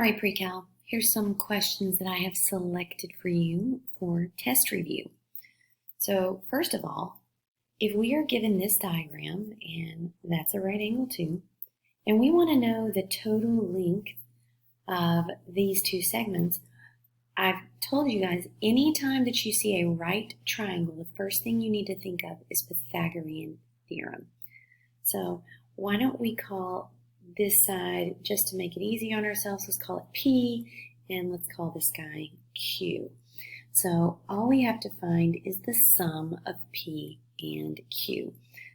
right, Pre-Cal, here's some questions that I have selected for you for test review. So first of all, if we are given this diagram, and that's a right angle too, and we want to know the total length of these two segments, I've told you guys, anytime that you see a right triangle, the first thing you need to think of is Pythagorean Theorem. So why don't we call this side, just to make it easy on ourselves, let's call it P, and let's call this guy Q. So all we have to find is the sum of P and Q.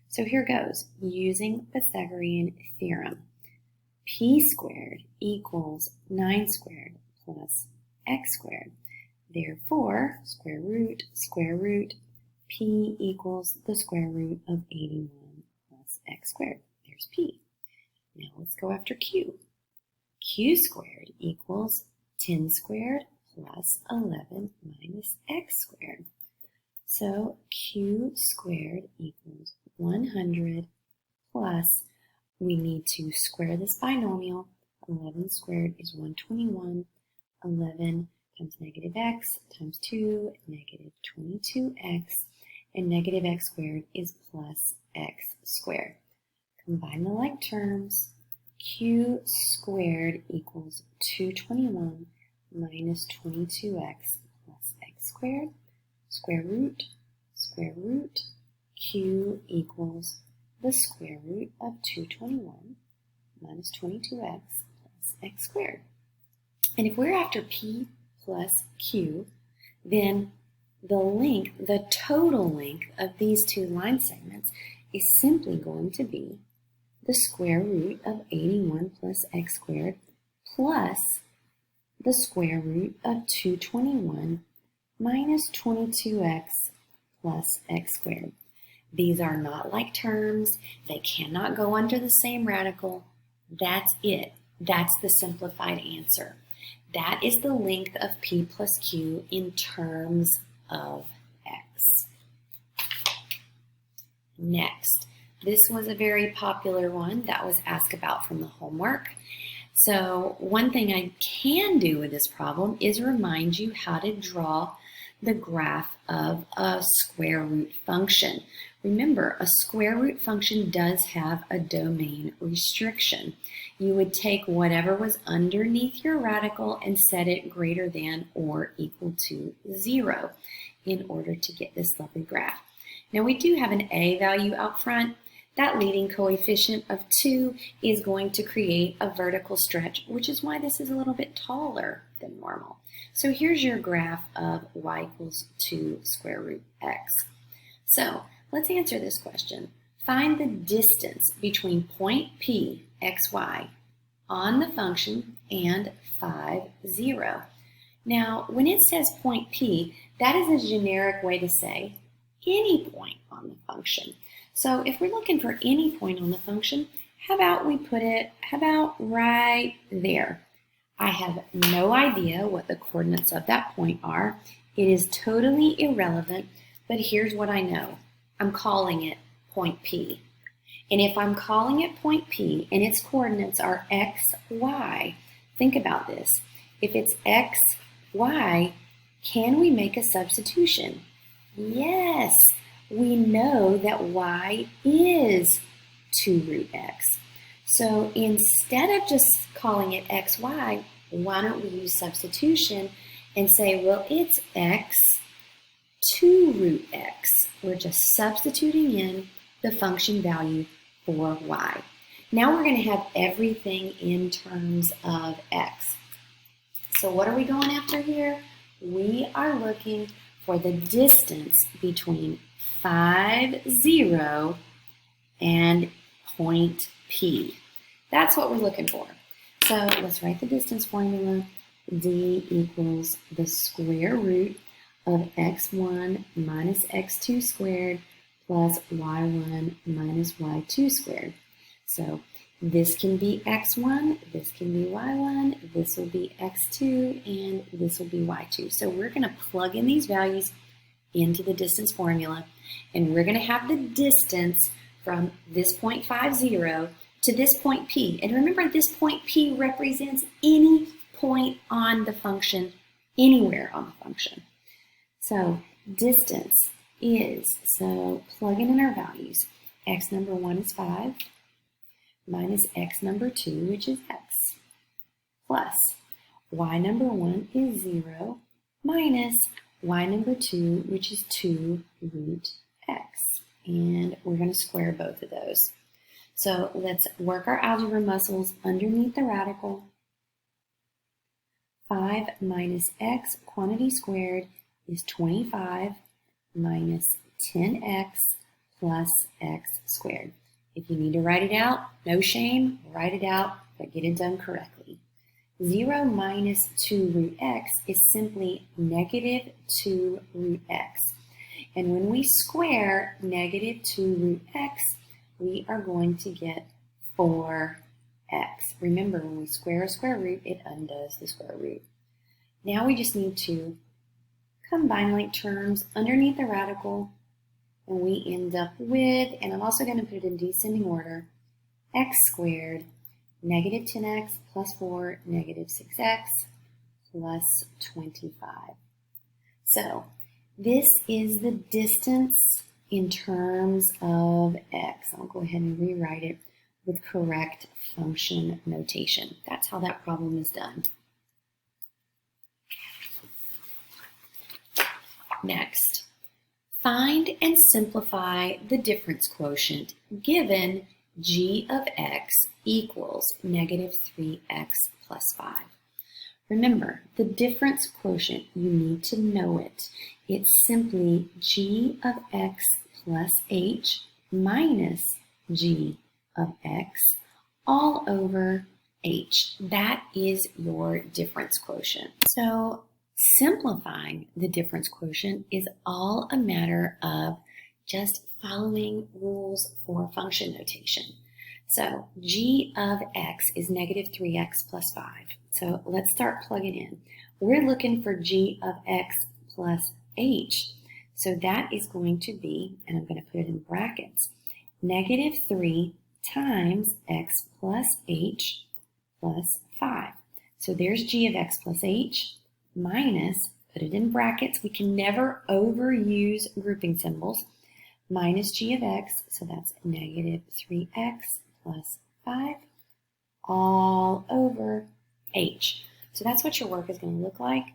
So here goes, using Pythagorean Theorem. P squared equals 9 squared plus x squared. Therefore, square root, P equals the square root of 81 plus x squared. There's P. Now let's go after Q. Q squared equals 10 squared plus 11 minus x squared. So Q squared equals 100 plus, we need to square this binomial. 11 squared is 121. 11 times negative x times 2, negative 22x, and negative x squared is plus x squared. Combine the like terms. Q squared equals 221 minus 22x plus x squared. Square root, Q equals the square root of 221 minus 22x plus x squared. And if we're after P plus Q, then the total length of these two line segments is simply going to be the square root of 81 plus x squared plus the square root of 221 minus 22x plus x squared. These are not like terms. They cannot go under the same radical. That's it. That's the simplified answer. That is the length of P plus Q in terms of x. Next, this was a very popular one that was asked about from the homework. So one thing I can do with this problem is remind you how to draw the graph of a square root function. Remember, a square root function does have a domain restriction. You would take whatever was underneath your radical and set it greater than or equal to 0 in order to get this lovely graph. Now we do have an a value out front. That leading coefficient of 2 is going to create a vertical stretch, which is why this is a little bit taller than normal. So here's your graph of y equals 2 square root x. So let's answer this question. Find the distance between point P, xy, on the function and 5, 0. Now, when it says point P, that is a generic way to say any point on the function. So if we're looking for any point on the function, how about we put it, right there? I have no idea what the coordinates of that point are. It is totally irrelevant, but here's what I know. I'm calling it point P. And if I'm calling it point P and its coordinates are x, y, think about this. If it's x, y, can we make a substitution? Yes, we know that y is 2 root x. So instead of just calling it x, y, why don't we use substitution and say, well, it's x 2 root x. We're just substituting in the function value for y. Now we're going to have everything in terms of x. So what are we going after here? We are looking for the distance between 5, 0 and point P. That's what we're looking for. So let's write the distance formula. D equals the square root of x1 minus x2 squared plus y1 minus y2 squared. So this can be x1, this can be y1, this will be x2, and this will be y2. So we're going to plug in these values into the distance formula, and we're going to have the distance from this point 5, 0 to this point P. And remember, this point P represents any point on the function, anywhere on the function. So distance is, so plugging in our values, x number 1 is 5, minus x number 2, which is x, plus y number 1 is 0, minus y number 2, which is 2 root x. And we're going to square both of those. So let's work our algebra muscles underneath the radical. 5 minus x, quantity squared, is 25 minus 10x plus x squared. If you need to write it out, no shame, write it out, but get it done correctly. 0 minus 2 root x is simply negative 2 root x. And when we square negative 2 root x, we are going to get 4x. Remember, when we square a square root, it undoes the square root. Now we just need to combine like terms underneath the radical, and we end up with, and I'm also going to put it in descending order, x squared, negative 10x plus 4, negative 6x plus 25. So this is the distance in terms of x. I'll go ahead and rewrite it with correct function notation. That's how that problem is done. Next, find and simplify the difference quotient given g of x equals negative 3x plus 5. Remember, the difference quotient, you need to know it. It's simply g of x plus h minus g of x all over h. That is your difference quotient. So simplifying the difference quotient is all a matter of just following rules for function notation. So g of x is negative 3x plus 5. So let's start plugging in. We're looking for g of x plus h. So that is going to be, and I'm going to put it in brackets, negative 3 times x plus h plus 5. So there's g of x plus h minus, put it in brackets, we can never overuse grouping symbols, minus g of x, so that's negative 3x plus 5, all over h. So that's what your work is going to look like.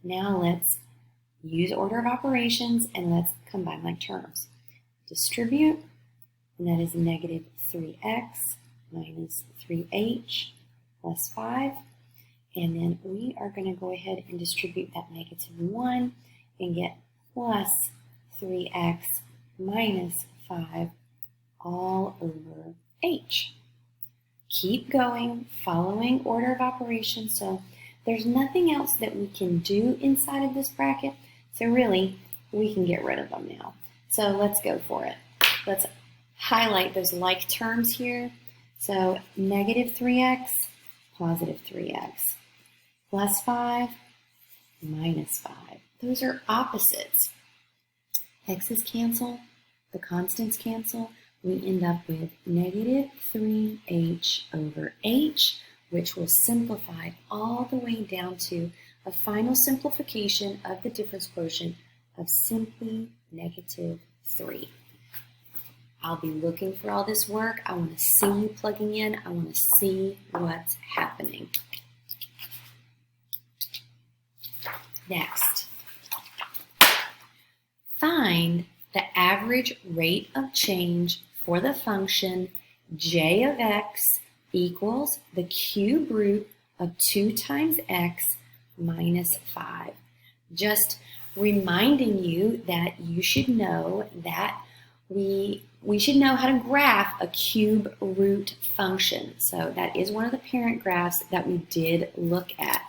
Now let's use order of operations and let's combine like terms. Distribute, and that is negative 3x minus 3h plus 5. And then we are going to go ahead and distribute that negative 1 and get plus 3x minus 5 all over h. Keep going, following order of operations. So there's nothing else that we can do inside of this bracket. So really, we can get rid of them now. So let's go for it. Let's highlight those like terms here. So negative 3x, positive 3x. Plus 5, minus 5. Those are opposites. X's cancel, the constants cancel. We end up with negative 3h over h, which will simplify all the way down to a final simplification of the difference quotient of simply negative 3. I'll be looking for all this work. I want to see you plugging in. I want to see what's happening. Next, find the average rate of change for the function j of x equals the cube root of 2 times x minus 5. Just reminding you that you should know that we should know how to graph a cube root function. So that is one of the parent graphs that we did look at.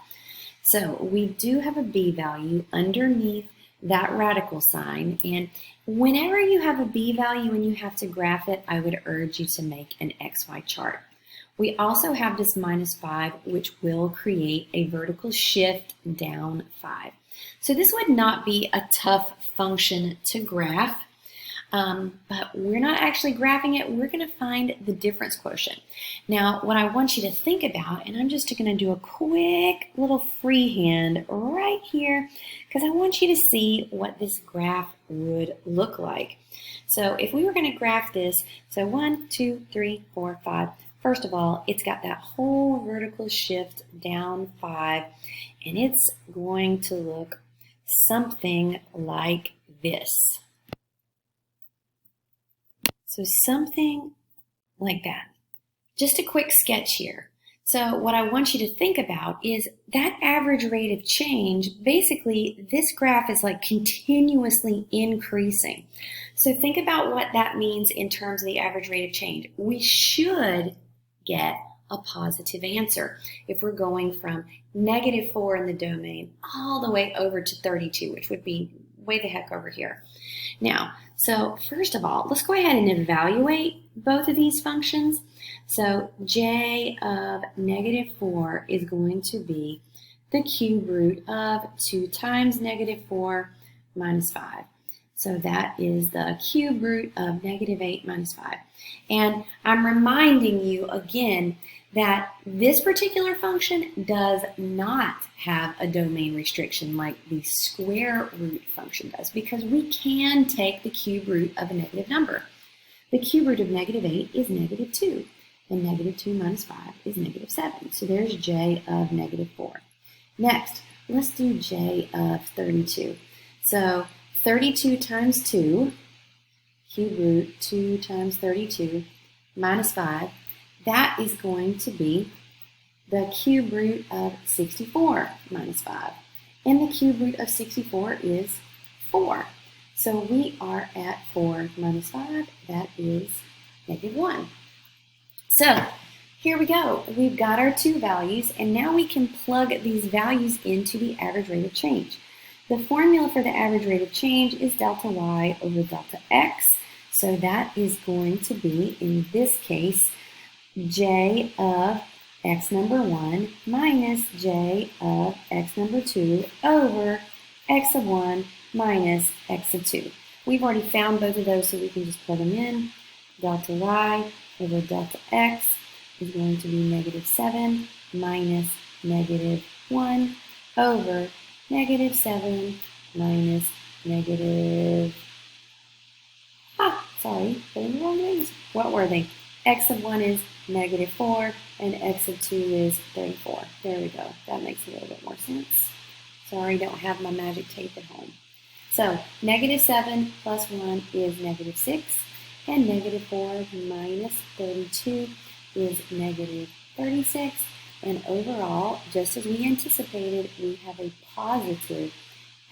So we do have a b value underneath that radical sign, and whenever you have a b value and you have to graph it, I would urge you to make an xy chart. We also have this minus 5, which will create a vertical shift down 5. So this would not be a tough function to graph. but we're not actually graphing it. We're going to find the difference quotient. Now, what I want you to think about, and I'm just going to do a quick little freehand right here, because I want you to see what this graph would look like. So if we were going to graph this, so 1, 2, 3, 4, 5. First of all, it's got that whole vertical shift down 5, and it's going to look something like this. So something like that. Just a quick sketch here. So what I want you to think about is that average rate of change. Basically, this graph is like continuously increasing. So think about what that means in terms of the average rate of change. We should get a positive answer if we're going from -4 in the domain all the way over to 32, which would be way the heck over here. Now, so first of all, let's go ahead and evaluate both of these functions. So j of -4 is going to be the cube root of 2 times -4 minus 5. So that is the cube root of -8 minus 5. And I'm reminding you again that this particular function does not have a domain restriction like the square root function does, because we can take the cube root of a negative number. The cube root of -8 is -2, and -2 minus 5 is -7. So there's j of -4. Next, let's do j of 32. So 32 times 2, cube root 2 times 32 minus 5, that is going to be the cube root of 64 minus 5. And the cube root of 64 is 4. So we are at 4 minus 5, that is -1. So here we go. We've got our two values, and now we can plug these values into the average rate of change. The formula for the average rate of change is delta y over delta x. So that is going to be, in this case, j of x number 1 minus j of x number 2 over x of 1 minus x of 2. We've already found both of those, so we can just plug them in. Delta y over delta x is going to be -7 minus -1 over -7 minus putting the wrong names. What were they? X of 1 is -4, and x of 2 is 34. There we go. That makes a little bit more sense. Sorry, don't have my magic tape at home. So, -7 plus 1 is -6, and -4 minus 32 is -36. And overall, just as we anticipated, we have a positive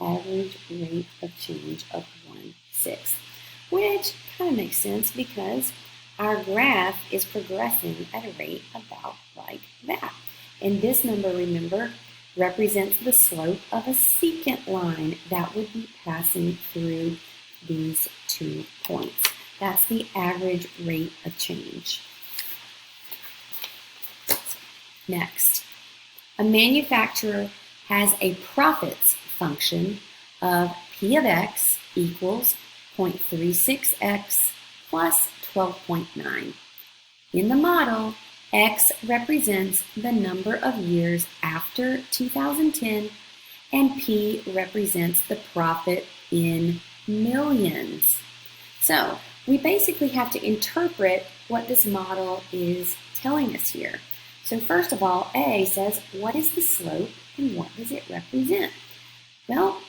average rate of change of 1/6, which kind of makes sense because our graph is progressing at a rate about like that. And this number, remember, represents the slope of a secant line that would be passing through these 2 points. That's the average rate of change. Next, a manufacturer has a profits function of P of x equals 0.36x plus 12.9. In the model, x represents the number of years after 2010, and P represents the profit in millions. So we basically have to interpret what this model is telling us here. So first of all, A says, what is the slope and what does it represent? Well,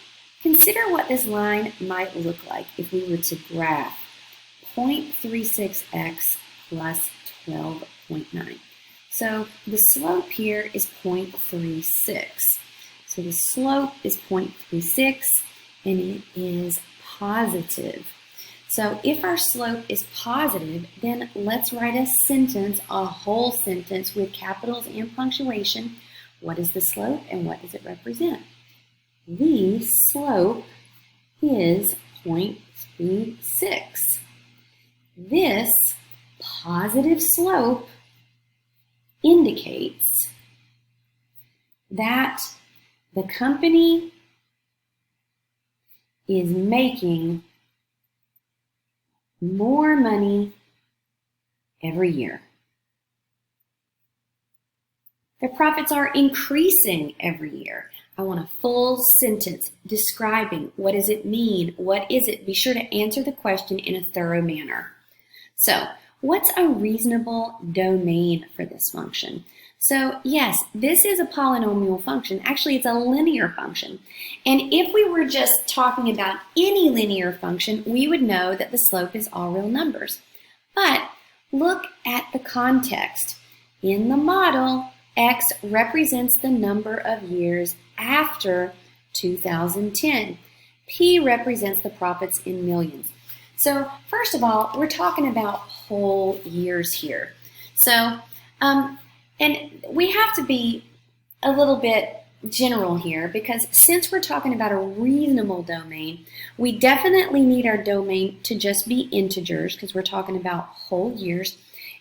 consider what this line might look like if we were to graph 0.36x plus 12.9. So the slope here is 0.36. So the slope is 0.36 and it is positive. So if our slope is positive, then let's write a sentence, a whole sentence with capitals and punctuation. What is the slope and what does it represent? The slope is 0.36. This positive slope indicates that the company is making more money every year. Their profits are increasing every year. I want a full sentence describing what does it mean, what is it. Be sure to answer the question in a thorough manner. So, what's a reasonable domain for this function? So, yes, this is a polynomial function. Actually, it's a linear function. And if we were just talking about any linear function, we would know that the slope is all real numbers. But look at the context. In the model, X represents the number of years after 2010. P represents the profits in millions. So first of all, we're talking about whole years here. So, and we have to be a little bit general here because since we're talking about a reasonable domain, we definitely need our domain to just be integers because we're talking about whole years.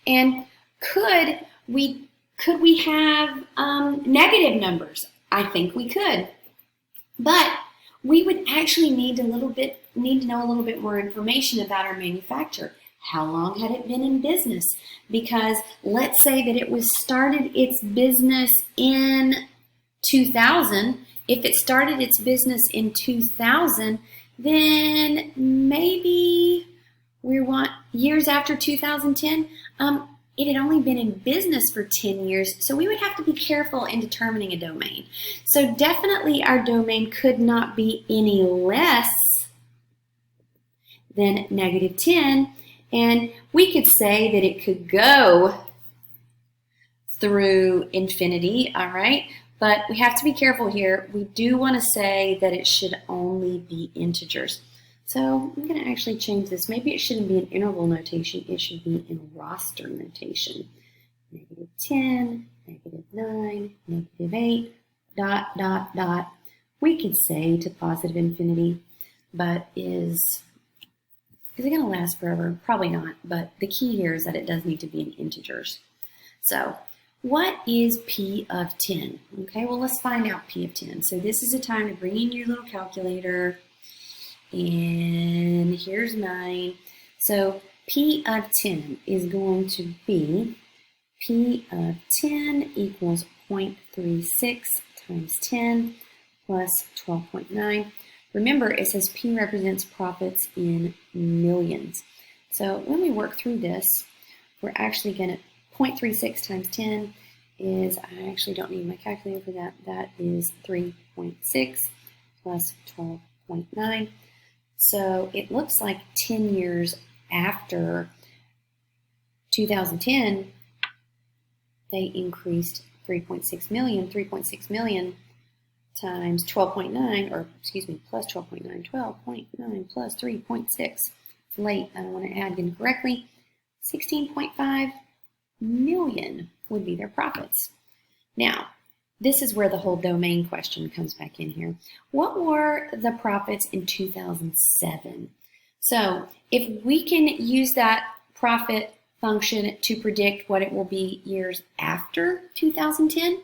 And could we have negative numbers? I think we could, but we would actually need to know a little bit more information about our manufacturer. How long had it been in business? Because let's say that it started its business in 2000. If it started its business in 2000, then maybe we want years after 2010. It had only been in business for 10 years, so we would have to be careful in determining a domain. So definitely our domain could not be any less than negative 10, and we could say that it could go through infinity, all right? But we have to be careful here. We do want to say that it should only be integers. So I'm going to actually change this. Maybe it shouldn't be in interval notation. It should be in roster notation. Negative 10, negative 9, negative 8, dot, dot, dot. We could say to positive infinity, but is it going to last forever? Probably not, but the key here is that it does need to be in integers. So what is P of 10? Okay, well, let's find out P of 10. So this is a time to bring in your little calculator. And here's mine. So P of 10 is going to be P of 10 equals 0.36 times 10 plus 12.9. Remember, it says P represents profits in millions. So when we work through this, we're actually going to 0.36 times 10 is, I actually don't need my calculator for that. That is 3.6 plus 12.9. So it looks like 10 years after 2010, they increased 3.6 million. 3.6 million times 12.9, or excuse me, plus 12.9, 12.9 plus 3.6. It's late, I don't want to add incorrectly. 16.5 million would be their profits. Now, this is where the whole domain question comes back in here. What were the profits in 2007? So if we can use that profit function to predict what it will be years after 2010,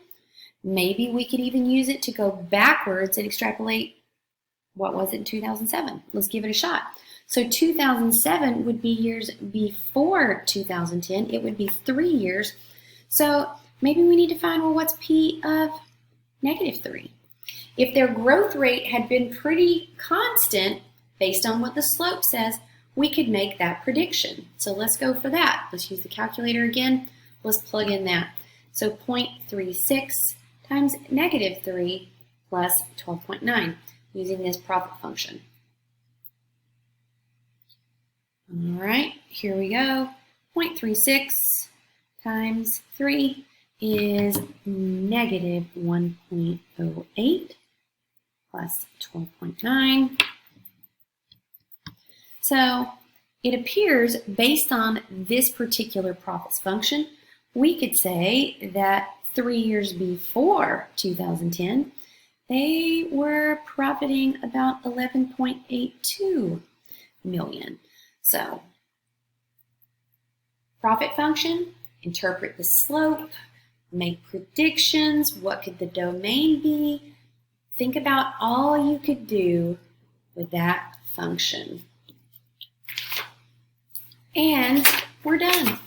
maybe we could even use it to go backwards and extrapolate what was it in 2007. Let's give it a shot. So 2007 would be years before 2010. It would be 3 years. So maybe we need to find, well, what's P of negative 3? If their growth rate had been pretty constant, based on what the slope says, we could make that prediction. So let's go for that. Let's use the calculator again. Let's plug in that. So 0.36 times negative 3 plus 12.9 using this profit function. All right, here we go. 0.36 times 3 is negative 1.08 plus 12.9. So it appears, based on this particular profits function, we could say that 3 years before 2010, they were profiting about 11.82 million. So, profit function, interpret the slope, make predictions. What could the domain be? Think about all you could do with that function. And we're done.